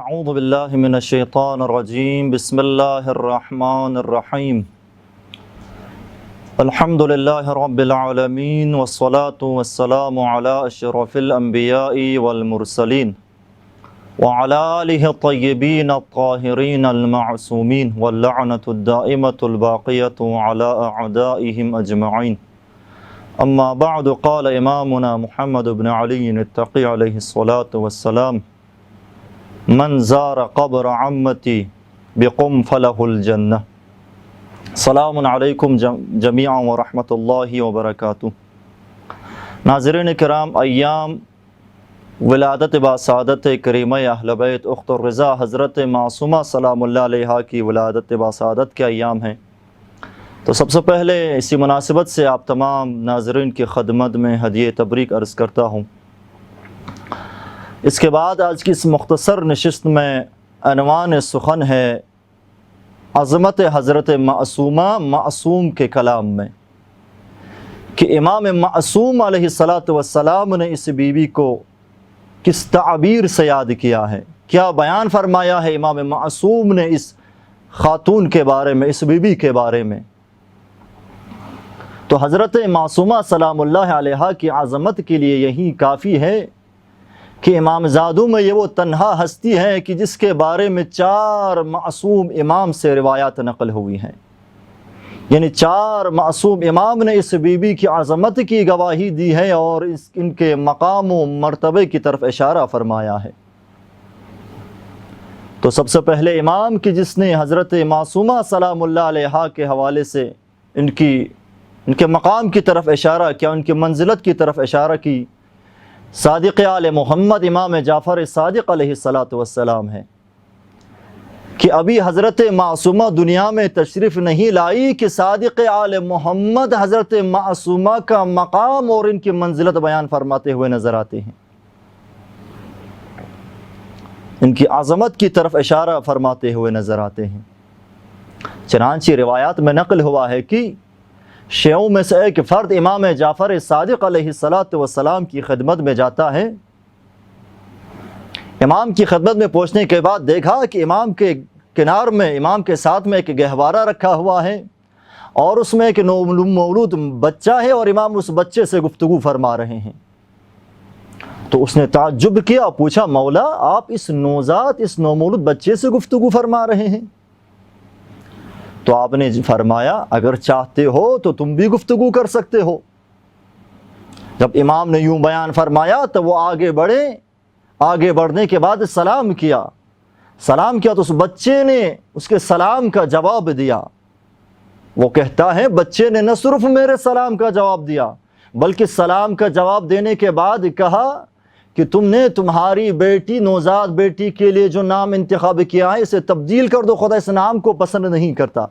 اعوذ باللہ من الشیطان الرجیم بسم اللہ الرحمن الرحیم الحمد للہ رب العالمین والصلاة والسلام علی اشرف الانبیاء والمرسلین وعلی آلہ الطیبین الطاہرین المعصومین واللعنۃ الدائمۃ الباقیۃ علی اعدائہم اجمعین اما بعد قال امامنا محمد بن علی التقی علیہ الصلاة والسلام من زار قبر عمتی بقم فلہ الجنہ۔ السلام علیکم جمیعا ورحمۃ اللہ وبرکاتہ۔ ناظرین کرام، ایام ولادت باسعادت کریمہ اہل بیت اخت الرضا حضرت معصومہ سلام اللہ علیہا کی ولادت باسعادت کے ایام ہیں، تو سب سے پہلے اسی مناسبت سے آپ تمام ناظرین کی خدمت میں ہدیہ تبریک عرض کرتا ہوں۔ اس کے بعد آج کی اس مختصر نشست میں عنوان سخن ہے عظمت حضرت معصومہ معصوم کے کلام میں، کہ امام معصوم علیہ الصلاۃ والسلام نے اس بیوی کو کس تعبیر سے یاد کیا ہے، کیا بیان فرمایا ہے امام معصوم نے اس خاتون کے بارے میں، اس بیوی کے بارے میں۔ تو حضرت معصومہ سلام اللہ علیہا کی عظمت کے لیے یہی کافی ہے کہ امام زادوں میں یہ وہ تنہا ہستی ہے کہ جس کے بارے میں 4 معصوم امام سے روایات نقل ہوئی ہیں، یعنی 4 معصوم امام نے اس بیوی کی عظمت کی گواہی دی ہے اور ان کے مقام و مرتبے کی طرف اشارہ فرمایا ہے۔ تو سب سے پہلے امام کی جس نے حضرت معصومہ سلام اللہ علیہا کے حوالے سے ان کے مقام کی طرف اشارہ کیا، ان کی منزلت کی طرف اشارہ کی، صادق آل محمد امام جعفر صادق علیہ السلام ہے، کہ ابھی حضرت معصومہ دنیا میں تشریف نہیں لائی کہ صادق آل محمد حضرت معصومہ کا مقام اور ان کی منزلت بیان فرماتے ہوئے نظر آتے ہیں، ان کی عظمت کی طرف اشارہ فرماتے ہوئے نظر آتے ہیں۔ چنانچہ روایات میں نقل ہوا ہے کہ شیعوں میں سے ایک فرد امام جعفر صادق علیہ السلام کی خدمت میں جاتا ہے۔ امام کی خدمت میں پہنچنے کے بعد دیکھا کہ امام کے کنار میں، امام کے ساتھ میں ایک گہوارہ رکھا ہوا ہے اور اس میں ایک مولود بچہ ہے اور امام اس بچے سے گفتگو فرما رہے ہیں۔ تو اس نے تعجب کیا، پوچھا مولا آپ اس نوزاد، اس نومولود بچے سے گفتگو فرما رہے ہیں؟ تو آپ نے فرمایا اگر چاہتے ہو تو تم بھی گفتگو کر سکتے ہو۔ جب امام نے یوں بیان فرمایا تو وہ آگے بڑھے، آگے بڑھنے کے بعد سلام کیا تو اس بچے نے اس کے سلام کا جواب دیا۔ وہ کہتا ہے بچے نے نہ صرف میرے سلام کا جواب دیا بلکہ سلام کا جواب دینے کے بعد کہا کہ تم نے تمہاری بیٹی، نوزاد بیٹی کے لیے جو نام انتخاب کیا ہے اسے تبدیل کر دو، خدا اس نام کو پسند نہیں کرتا۔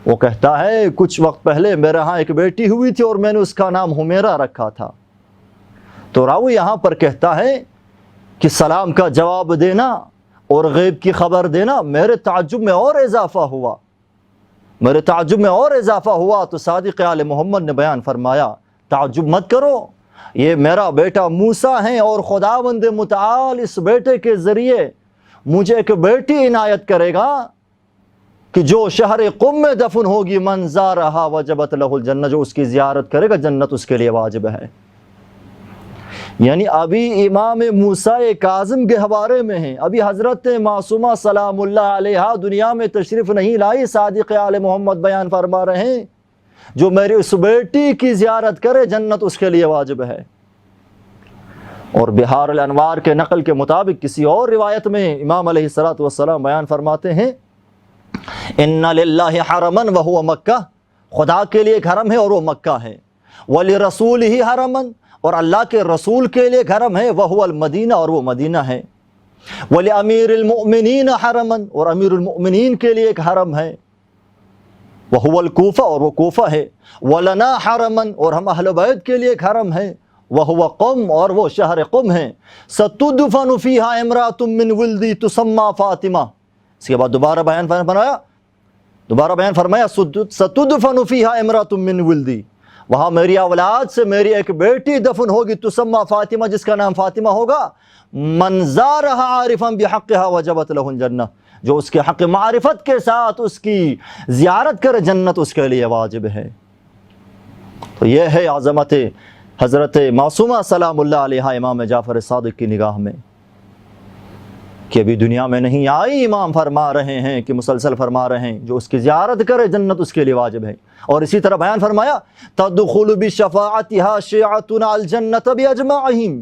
وہ کہتا ہے کچھ وقت پہلے میرے ہاں ایک بیٹی ہوئی تھی اور میں نے اس کا نام حمیرہ رکھا تھا۔ تو راوی یہاں پر کہتا ہے کہ سلام کا جواب دینا اور غیب کی خبر دینا میرے تعجب میں اور اضافہ ہوا، تو صادق آل محمد نے بیان فرمایا تعجب مت کرو، یہ میرا بیٹا موسیٰ ہے اور خداوند متعال اس بیٹے کے ذریعے مجھے ایک بیٹی عنایت کرے گا کہ جو شہر قم میں دفن ہوگی، من زارہا وجبت لہ الجنہ، جو اس کی زیارت کرے گا جنت اس کے لیے واجب ہے۔ یعنی ابھی امام موسیٰ کاظم گہوارے میں ہیں، ابھی حضرت معصومہ سلام اللہ علیہا دنیا میں تشریف نہیں لائی، صادق آل محمد بیان فرما رہے ہیں جو میری اس بیٹی کی زیارت کرے جنت اس کے لیے واجب ہے۔ اور بحار الانوار کے نقل کے مطابق کسی اور روایت میں امام علیہ السلام بیان فرماتے ہیں ان للہ حرما وہو مکہ، خدا کے لیے ایک حرم ہے اور وہ مکہ ہے، ولرسولہ حرما، اور اللہ کے رسول کے لیے ایک حرم ہے، وہو المدینہ، اور وہ مدینہ ہے، ولامیر المؤمنین حرما، اور امیر المؤمنین کے لیے ایک حرم ہے، وہو الکوفہ، اور وہ کوفہ ہے، ولنا حرما، اور ہم اہل بیت کے لیے ایک حرم ہے، وہو قم، اور وہ شہر قم ہے، ستدفن فیہا امرأۃ من ولدی تسمى فاطمہ۔ اس کے بعد دوبارہ بیان فرمایا ستدفن فیہا امرأۃ من ولدی، وہاں میری اولاد سے میری ایک بیٹی دفن ہوگی تسمى فاطمہ، جس کا نام فاطمہ ہوگا. من زارها عارفا بحقها وجبت له الجنہ، جو اس کے حق معرفت کے ساتھ اس کی زیارت کرے جنت اس کے لیے واجب ہے. تو یہ ہے عظمت حضرت معصومہ سلام اللہ علیہا امام جعفر صادق کی نگاہ میں، کہ ابھی دنیا میں نہیں آئی، امام فرما رہے ہیں کہ مسلسل فرما رہے ہیں جو اس کی زیارت کرے جنت اس کے لیے واجب ہے. اور اسی طرح بیان فرمایا تدخل بشفاعتها شیعتنا الجنت باجمعہم،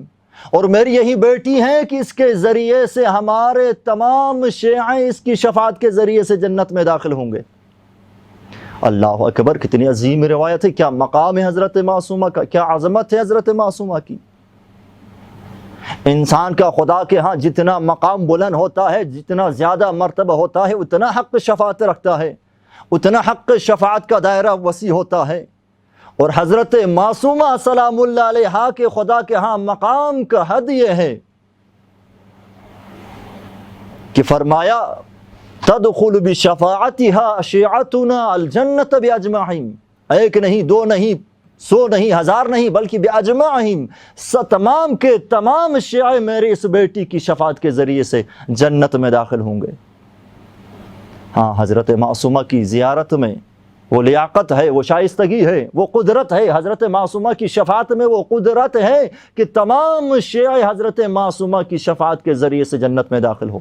اور میری یہی بیٹی ہیں کہ اس کے ذریعے سے ہمارے تمام شیعہ اس کی شفاعت کے ذریعے سے جنت میں داخل ہوں گے. اللہ اکبر، کتنی عظیم روایت ہے، کیا مقام ہے حضرت معصومہ کا، کیا عظمت ہے حضرت معصومہ کی. انسان کا خدا کے ہاں جتنا مقام بلند ہوتا ہے، جتنا زیادہ مرتبہ ہوتا ہے، اتنا حق شفاعت رکھتا ہے، اتنا حق شفاعت کا دائرہ وسیع ہوتا ہے. اور حضرت معصومہ سلام اللہ علیہا کے خدا کے ہاں مقام کا حد یہ ہے کہ فرمایا تدخل بشفاعتها شیعتنا الجنت باجمعہم، ایک نہیں، دو نہیں، 100 نہیں، 1000 نہیں، بلکہ باجمعہم، تمام کے تمام شیعہ میری اس بیٹی کی شفاعت کے ذریعے سے جنت میں داخل ہوں گے. ہاں، حضرت معصومہ کی زیارت میں وہ لیاقت ہے، وہ شائستگی ہے، وہ قدرت ہے. حضرت معصومہ کی شفاعت میں وہ قدرت ہے کہ تمام شیعہ حضرت معصومہ کی شفاعت کے ذریعے سے جنت میں داخل ہو.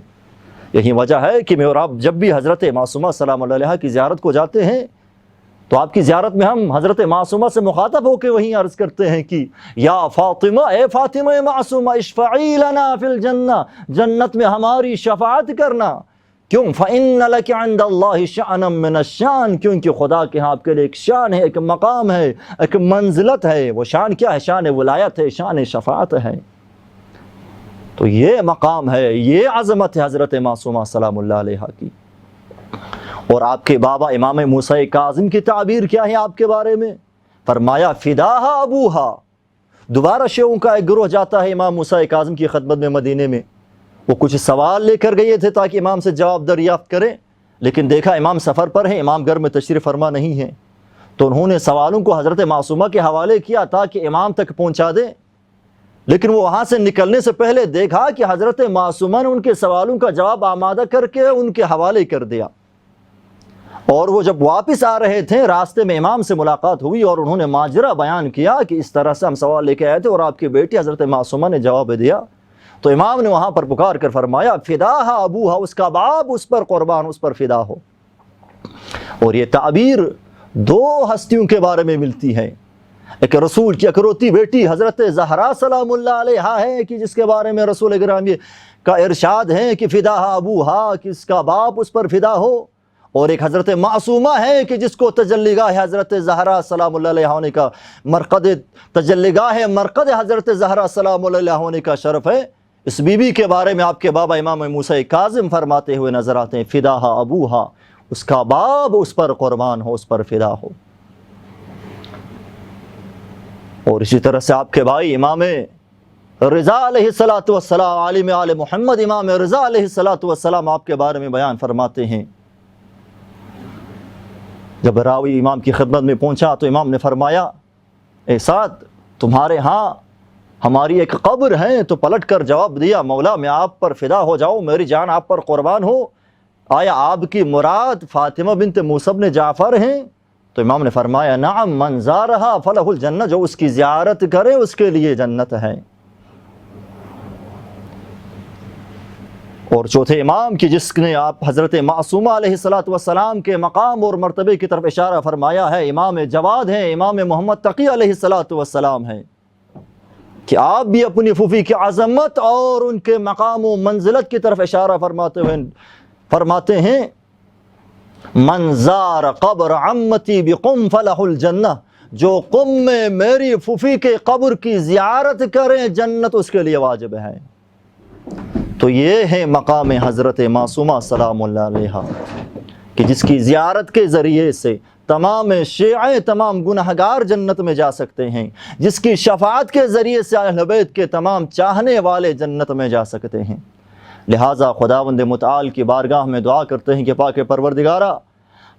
یہی وجہ ہے کہ میں اور آپ جب بھی حضرت معصومہ سلام اللہ علیہا کی زیارت کو جاتے ہیں تو آپ کی زیارت میں ہم حضرت معصومہ سے مخاطب ہو کے وہیں عرض کرتے ہیں کہ یا فاطمہ، اے فاطمہ معصومہ، اشفعی لنا فی الجنہ، جنت میں ہماری شفاعت کرنا. کیوں؟ فإن لك عند اللہ شأنا من الشان، کیونکہ خدا کے ہاں آپ کے لیے ایک شان ہے، ایک مقام ہے، ایک منزلت ہے. وہ شان کیا ہے؟ شان ولایت ہے، شان شفاعت ہے. تو یہ مقام ہے، یہ عظمت ہے حضرت معصومہ سلام اللہ علیہا کی. اور آپ کے بابا امام موسیٰ کاظم کی تعبیر کیا ہے آپ کے بارے میں؟ فرمایا فداہا ابوہا. دوبارہ شیعوں کا ایک گروہ جاتا ہے امام موسیٰ کاظم کی خدمت میں مدینے میں. وہ کچھ سوال لے کر گئے تھے تاکہ امام سے جواب دریافت کریں، لیکن دیکھا امام سفر پر ہیں، امام گھر میں تشریف فرما نہیں ہیں، تو انہوں نے سوالوں کو حضرت معصومہ کے حوالے کیا تاکہ امام تک پہنچا دیں. لیکن وہ وہاں سے نکلنے سے پہلے دیکھا کہ حضرت معصومہ نے ان کے سوالوں کا جواب آمادہ کر کے ان کے حوالے کر دیا. اور وہ جب واپس آ رہے تھے راستے میں امام سے ملاقات ہوئی اور انہوں نے ماجرا بیان کیا کہ اس طرح سے ہم سوال لے کے آئے تھے اور آپ کی بیٹی حضرت معصومہ نے جواب دیا. تو امام نے وہاں پر پکار کر فرمایا فداہا ابوہا، اس کا باپ اس پر قربان، اس پر فدا ہو. اور یہ تعبیر دو ہستیوں کے بارے میں ملتی ہے. ایک رسول کی اکروتی بیٹی حضرت زہرا سلام اللہ علیہا ہے کہ جس کے بارے میں رسول گرامی کا ارشاد ہے کہ فداہا ابوہا، کہ اس کا باپ اس پر فدا ہو. اور ایک حضرت معصومہ ہے کہ جس کو تجلی گاہ حضرت زہرا سلام اللہ علیہا ہونے کا مرقد، تجلی گاہ مرقد حضرت زہرا سلام اللہ علیہا ہونے کا شرف ہے. اس بی بی کے بارے میں آپ کے بابا امام موسیٰ کاظم فرماتے ہوئے نظر آتے ہیں فداہا ابوہا، اس کا باپ اس پر قربان ہو، اس پر فدا ہو. اور اسی طرح سے آپ کے بھائی امام رضا علیہ السلام، عالم آل محمد امام رضا علیہ السلام آپ کے بارے میں بیان فرماتے ہیں. جب راوی امام کی خدمت میں پہنچا تو امام نے فرمایا اے سعد، تمہارے ہاں ہماری ایک قبر ہے. تو پلٹ کر جواب دیا مولا میں آپ پر فدا ہو جاؤں، میری جان آپ پر قربان ہو. آیا آپ کی مراد فاطمہ بنت موسیٰ بن جعفر ہیں؟ تو امام نے فرمایا نعم من زارہا فلہ الجنہ، جو اس کی زیارت کرے اس کے لیے جنت ہے. اور چوتھے امام کی جس نے آپ حضرت معصومہ علیہ السلام کے مقام اور مرتبے کی طرف اشارہ فرمایا ہے، امام جواد ہیں، امام محمد تقی علیہ السلام ہیں، کہ آپ بھی اپنی پھوپھی کی عظمت اور ان کے مقام و منزلت کی طرف اشارہ فرماتے ہوئے فرماتے ہیں من زار قبر عمتی بقم فلہ الجنہ، جو قم میں میری پھوپھی کے قبر کی زیارت کریں جنت اس کے لیے واجب ہے. تو یہ ہے مقام حضرت معصومہ سلام اللہ علیہا کہ جس کی زیارت کے ذریعے سے تمام شیعہ، تمام گنہگار جنت میں جا سکتے ہیں، جس کی شفاعت کے ذریعے سے اہل بیت کے تمام چاہنے والے جنت میں جا سکتے ہیں. لہٰذا خداوند متعال کی بارگاہ میں دعا کرتے ہیں کہ پاک پروردگارہ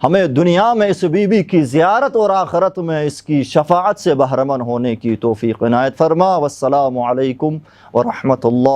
ہمیں دنیا میں اس بی بی کی زیارت اور آخرت میں اس کی شفاعت سے بہرمند ہونے کی توفیق عنایت فرما۔ والسلام علیکم ورحمۃ اللہ۔